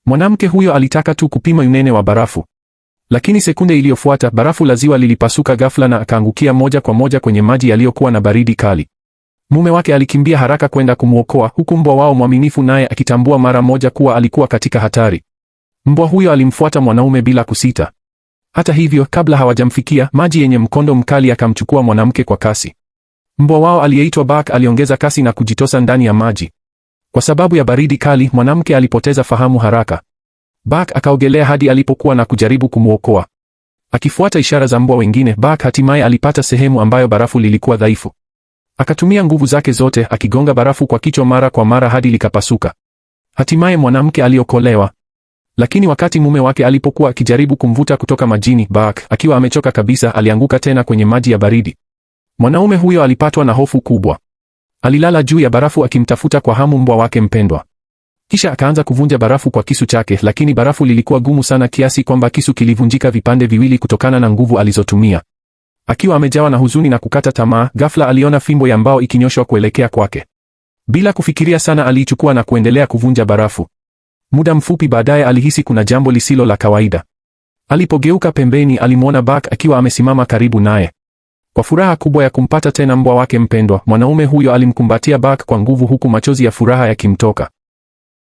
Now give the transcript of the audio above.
Mwanamke huyo alitaka tu kupima unene wa barafu. Lakini sekunde iliyofuata, barafu la ziwa lilipasuka ghafla na akaangukia moja kwa moja kwenye maji yaliyokuwa na baridi kali. Mume wake alikimbia haraka kwenda kumwokoa, huku mbwa wao mwaminifu naye akitambua mara moja kuwa alikuwa katika hatari. Mbwa huyo alimfuata mwanaume bila kusita. Hata hivyo, kabla hawajamfikia, maji yenye mkondo mkali akamchukua mwanamke kwa kasi. Mbwa wao aliyeitwa Buck aliongeza kasi na kujitosa ndani ya maji. Kwa sababu ya baridi kali, mwanamke alipoteza fahamu haraka. Buck akaogelea hadi alipokuwa na kujaribu kumwokoa. Akifuata ishara za mbwa wengine, Buck hatimaye alipata sehemu ambayo barafu lilikuwa dhaifu. Akatumia nguvu zake zote akigonga barafu kwa kichwa mara kwa mara hadi likapasuka. Hatimaye mwanamke aliokolewa. Lakini wakati mume wake alipokuwa akijaribu kumvuta kutoka majini, Buck, akiwa amechoka kabisa, alianguka tena kwenye maji ya baridi. Mwanaume huyo alipatwa na hofu kubwa. Alilala juu ya barafu akimtafuta kwa hamu mbwa wake mpendwa. Kisha akaanza kuvunja barafu kwa kisu chake, lakini barafu lilikuwa gumu sana kiasi kwamba kisu kilivunjika vipande viwili kutokana na nguvu alizotumia. Akiwa amejawa na huzuni na kukata tamaa, ghafla aliona fimbo ya mbao ikinyoshwa kuelekea kwake. Bila kufikiria sana, aliichukua na kuendelea kuvunja barafu. Muda mfupi baadaye alihisi kuna jambo lisilo la kawaida. Alipogeuka pembeni, alimwona Buck akiwa amesimama karibu naye. Kwa furaha kubwa ya kumpata tena mbwa wake mpendwa, mwanaume huyo alimkumbatia Buck kwa nguvu huku machozi ya furaha yakimtoka.